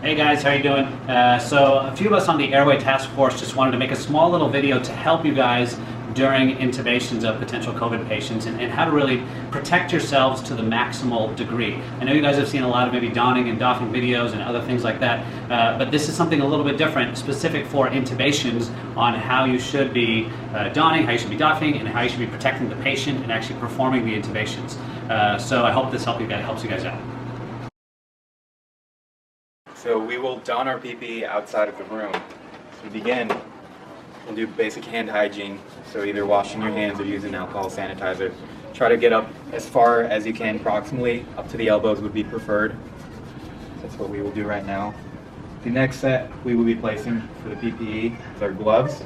Hey guys, how you doing? So a few of us on the Airway Task Force just wanted to make a small little video to help you guys during intubations of potential COVID patients and how to really protect yourselves to the maximal degree. I know you guys have seen a lot of maybe donning and doffing videos and other things like that, but this is something a little bit different, specific for intubations on how you should be donning, how you should be doffing, and how you should be protecting the patient and actually performing the intubations. So I hope this helps you guys out. So we will don our PPE outside of the room. To begin, we'll do basic hand hygiene. So either washing your hands or using alcohol sanitizer. Try to get up as far as you can, approximately up to the elbows would be preferred. That's what we will do right now. The next set we will be placing for the PPE is our gloves.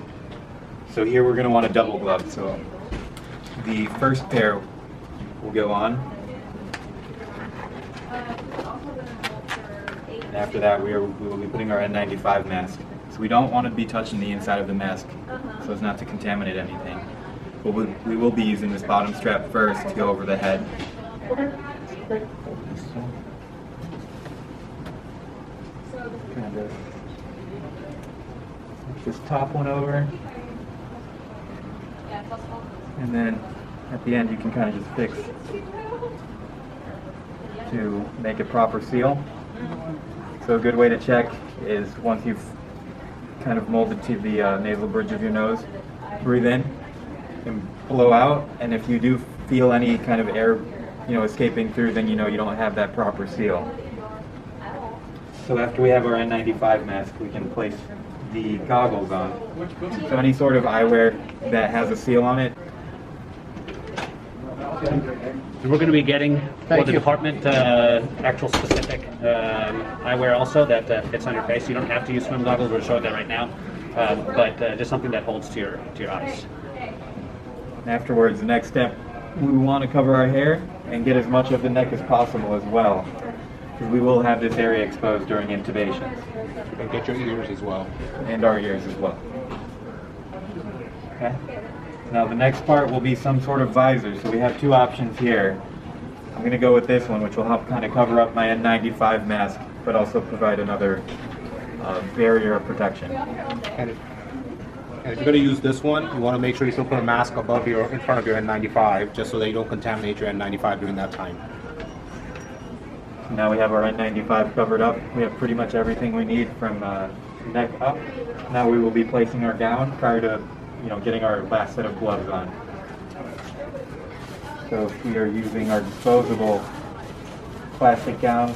So here we're going to want a double glove. So the first pair will go on. And after that, we will be putting our N95 mask. So we don't want to be touching the inside of the mask so as not to contaminate anything. But we will be using this bottom strap first to go over the head. Kind of this top one over. And then at the end you can kind of just fix to make a proper seal. So a good way to check is once you've kind of molded to the nasal bridge of your nose, breathe in and blow out, and if you do feel any kind of air escaping through, then you know you don't have that proper seal. So after we have our N95 mask, we can place the goggles on. So any sort of eyewear that has a seal on it. And we're going to be getting for the department actual specific eyewear also that fits on your face. You don't have to use swim goggles. We're showing that right now, but just something that holds to your eyes. Afterwards, the next step, we want to cover our hair and get as much of the neck as possible as well, because we will have this area exposed during intubations. And get your ears as well. And our ears as well. Okay. Now the next part will be some sort of visor. So we have two options here. I'm going to go with this one, which will help kind of cover up my N95 mask, but also provide another barrier of protection. And if you're going to use this one, you want to make sure you still put a mask above in front of your N95, just so that you don't contaminate your N95 during that time. Now we have our N95 covered up. We have pretty much everything we need from neck up. Now we will be placing our gown prior to getting our last set of gloves on. So if we are using our disposable plastic gowns,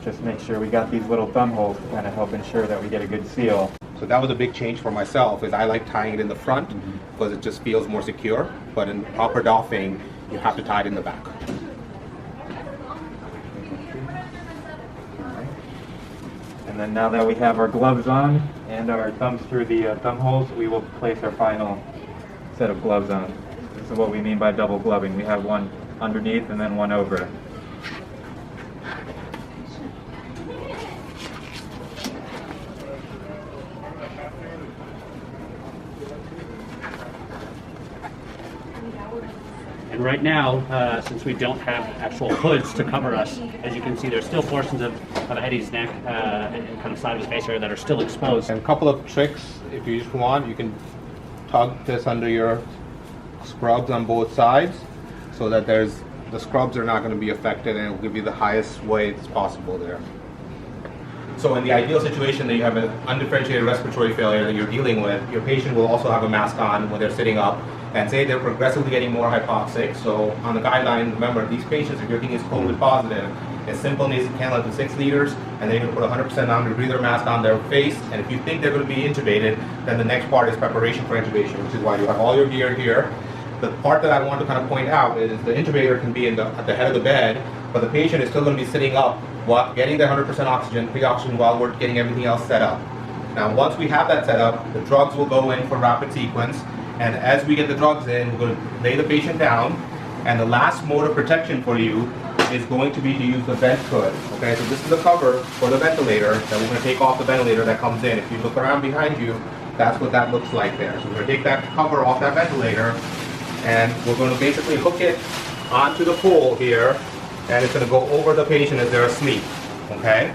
just make sure we got these little thumb holes to kind of help ensure that we get a good seal. So that was a big change for myself, is I like tying it in the front because it just feels more secure, but in proper doffing, you have to tie it in the back. And then now that we have our gloves on and our thumbs through the thumb holes, we will place our final set of gloves on. This is what we mean by double gloving. We have one underneath and then one over. And right now, since we don't have actual hoods to cover us, as you can see, there's still portions of Eddie's neck and kind of side of his face area that are still exposed. And a couple of tricks, if you just want, you can tug this under your scrubs on both sides so that the scrubs are not going to be affected, and it will give you the highest weight possible there. So in the ideal situation that you have an undifferentiated respiratory failure that you're dealing with, your patient will also have a mask on when they're sitting up, and say they're progressively getting more hypoxic. So on the guideline, remember, these patients, if your thing is COVID positive, a simple nasal cannula up to 6 liters, and then you're going to put 100% non-rebreather mask on their face. And if you think they're going to be intubated, then the next part is preparation for intubation, which is why you have all your gear here. The part that I want to kind of point out is the intubator can be at the head of the bed, but the patient is still going to be sitting up while getting the 100% oxygen, pre-oxygen, while we're getting everything else set up. Now, once we have that set up, the drugs will go in for rapid sequence. And as we get the drugs in, we're going to lay the patient down, and the last mode of protection for you is going to be to use the vent hood. Okay, so this is the cover for the ventilator that we're going to take off the ventilator that comes in. If you look around behind you, that's what that looks like there. So we're going to take that cover off that ventilator, and we're going to basically hook it onto the pole here, and it's going to go over the patient as they're asleep. Okay,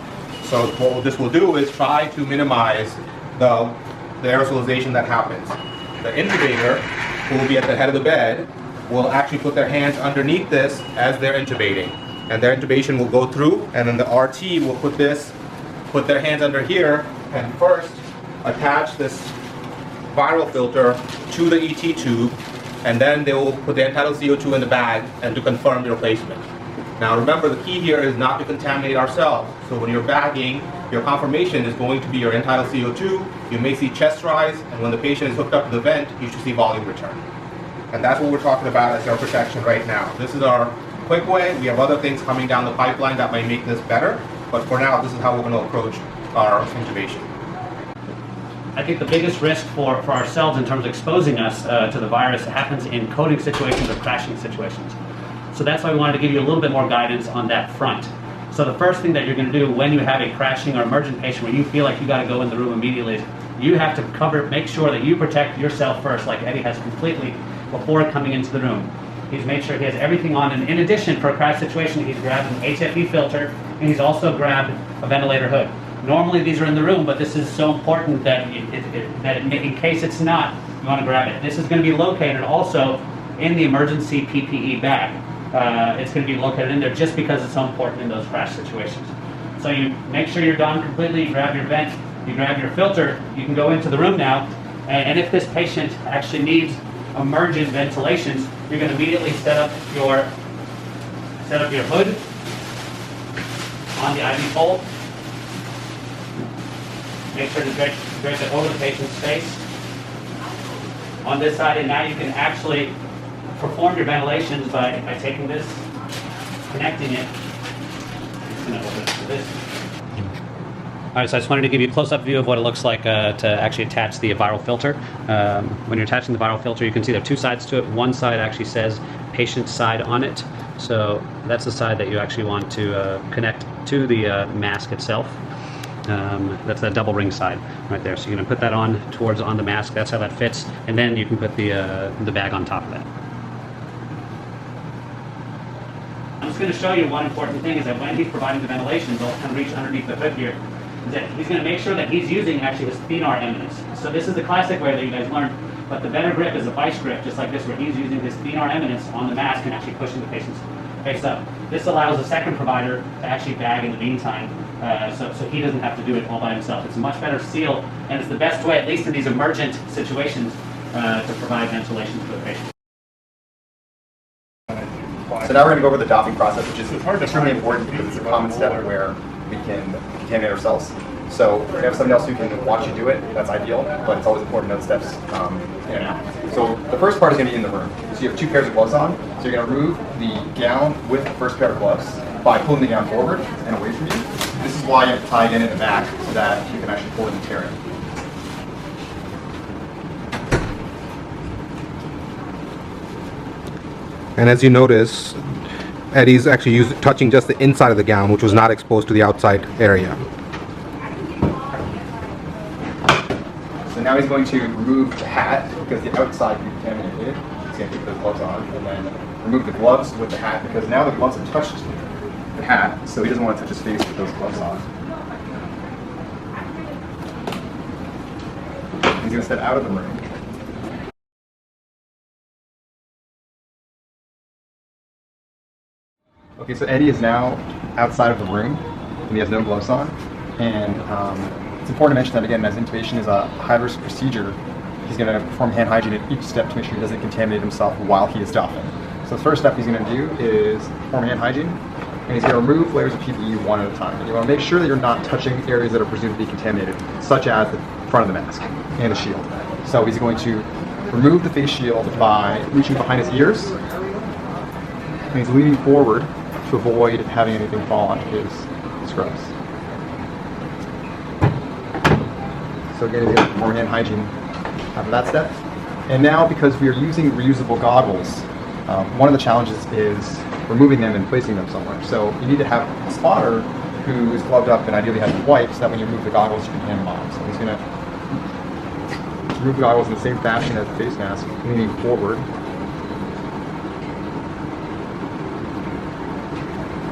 So what this will do is try to minimize the aerosolization that happens. The intubator, who will be at the head of the bed, will actually put their hands underneath this as they're intubating. And their intubation will go through, and then the RT will put their hands under here, and first attach this viral filter to the ET tube, and then they will put the Untitled CO2 in the bag and to confirm the replacement. Now remember, the key here is not to contaminate ourselves. So when you're bagging, your confirmation is going to be your Untitled CO2. You may see chest rise, and when the patient is hooked up to the vent, you should see volume return. And that's what we're talking about as our protection right now. This is our quick way. We have other things coming down the pipeline that might make this better, but for now, this is how we're going to approach our intubation. I think the biggest risk for ourselves in terms of exposing us to the virus happens in coding situations or crashing situations. So that's why we wanted to give you a little bit more guidance on that front. So the first thing that you're going to do when you have a crashing or emergent patient where you feel like you got to go in the room immediately, you have to make sure that you protect yourself first, like Eddie has completely, before coming into the room. He's made sure he has everything on, and in addition, for a crash situation, he's grabbed an HFE filter, and he's also grabbed a ventilator hood. Normally these are in the room, but this is so important that in case it's not, you want to grab it. This is going to be located also in the emergency PPE bag. It's going to be located in there just because it's so important in those crash situations. So you make sure you're done completely, you grab your vent, you grab your filter, you can go into the room now, and if this patient actually needs emergent ventilations, you're going to immediately set up your hood on the IV pole. Make sure to drape it over the patient's face on this side, and now you can actually perform your ventilations by taking this, connecting it. I'm just going to open it to this. All right, so I just wanted to give you a close-up view of what it looks like to actually attach the viral filter. When you're attaching the viral filter, you can see there are two sides to it. One side actually says patient side on it. So that's the side that you actually want to connect to the mask itself. That's that double ring side right there. So you're going to put that on the mask. That's how that fits. And then you can put the bag on top of that. I'm just going to show you one important thing is that when he's providing the ventilations, I'll kind of reach underneath the hood here, is that he's going to make sure that he's using actually his thenar eminence. So this is the classic way that you guys learned, but the better grip is a vice grip, just like this, where he's using his thenar eminence on the mask and actually pushing the patient's face up. This allows the second provider to actually bag in the meantime, so he doesn't have to do it all by himself. It's a much better seal, and it's the best way, at least in these emergent situations, to provide ventilation for the patient. So now we're going to go over the doffing process, which is extremely important because it's a common step where we can contaminate ourselves. So if you have somebody else who can watch you do it, that's ideal, but it's always important to know the steps in and out. So the first part is going to be in the room. So you have two pairs of gloves on. So you're going to remove the gown with the first pair of gloves by pulling the gown forward and away from you. This is why you have to tie it in the back so that you can actually pull it and tear it. And as you notice, Eddie's actually touching just the inside of the gown, which was not exposed to the outside area. So now he's going to remove the hat because the outside can be contaminated. He's going to keep those gloves on, and then remove the gloves with the hat because now the gloves have touched the hat, so he doesn't want to touch his face with those gloves on. He's going to step out of the room. Okay, so Eddie is now outside of the room, and he has no gloves on. And it's important to mention that, again, as intubation is a high-risk procedure, he's going to perform hand hygiene at each step to make sure he doesn't contaminate himself while he is doffing. So the first step he's going to do is perform hand hygiene, and he's going to remove layers of PPE one at a time. And you want to make sure that you're not touching areas that are presumed to be contaminated, such as the front of the mask and the shield. So he's going to remove the face shield by reaching behind his ears, and he's leaning forward to avoid having anything fall onto his scrubs. So again, he's going to perform hand hygiene after that step. And now, because we are using reusable goggles, one of the challenges is removing them and placing them somewhere. So you need to have a spotter who is gloved up and ideally has wipes so that when you remove the goggles, you can hand them off. So he's going to remove the goggles in the same fashion as the face mask, leaning forward.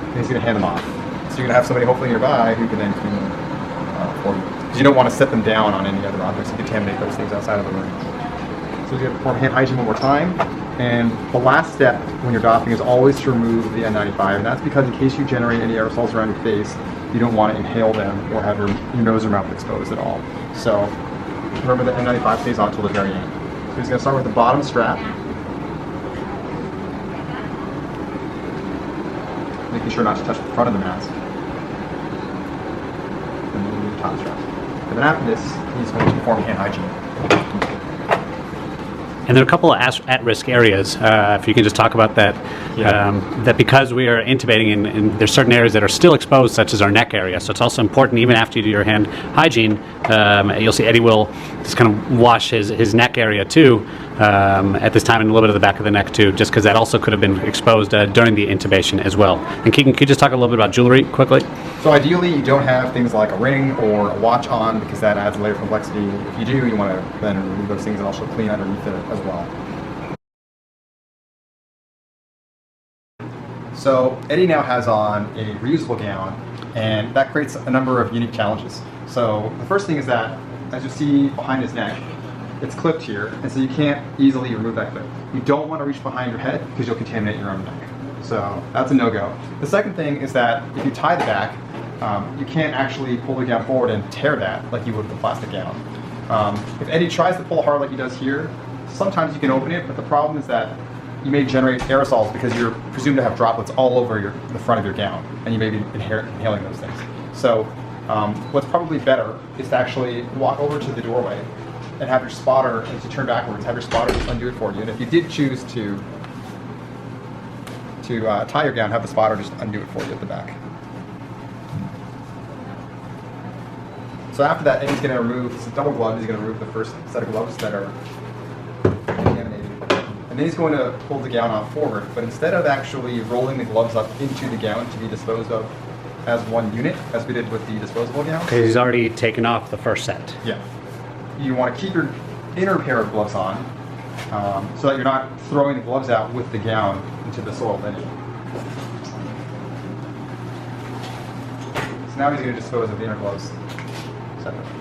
And he's going to hand them off. So you're going to have somebody hopefully nearby who can then clean for you. Because you don't want to set them down on any other objects and contaminate those things outside of the room. So you're going to perform hand hygiene one more time. And the last step when you're doffing is always to remove the N95. And that's because in case you generate any aerosols around your face, you don't want to inhale them or have your nose or mouth exposed at all. So remember the N95 stays on until the very end. So he's going to start with the bottom strap, making sure not to touch the front of the mask, and then the top strap. And then after this, he's going to perform hand hygiene. And there are a couple of at-risk areas. If you can just talk about that, that because we are intubating and there's certain areas that are still exposed, such as our neck area. So it's also important, even after you do your hand hygiene, you'll see Eddie will just kind of wash his neck area too at this time, and a little bit of the back of the neck too, just because that also could have been exposed during the intubation as well. And Keegan, could you just talk a little bit about jewelry quickly? So ideally, you don't have things like a ring or a watch on, because that adds a layer of complexity. If you do, you want to then remove those things and also clean underneath it as well. So Eddie now has on a reusable gown, and that creates a number of unique challenges. So the first thing is that, as you see behind his neck, it's clipped here, and so you can't easily remove that clip. You don't want to reach behind your head because you'll contaminate your own neck. So that's a no-go. The second thing is that if you tie the back, you can't actually pull the gown forward and tear that like you would with a plastic gown. If Eddie tries to pull hard like he does here, sometimes you can open it, but the problem is that you may generate aerosols because you're presumed to have droplets all over the front of your gown, and you may be inhaling those things. So what's probably better is to actually walk over to the doorway and have your spotter, as you turn backwards, have your spotter just undo it for you. And if you did choose to tie your gown, have the spotter just undo it for you at the back. So after that, Eddie's going to remove, it's a double glove, he's going to remove the first set of gloves that are contaminated. And then he's going to pull the gown out forward, but instead of actually rolling the gloves up into the gown to be disposed of as one unit, as we did with the disposable gown. Because he's already taken off the first set. Yeah. You want to keep your inner pair of gloves on, so that you're not throwing the gloves out with the gown into the soil lining. So now he's going to dispose of the inner gloves separately.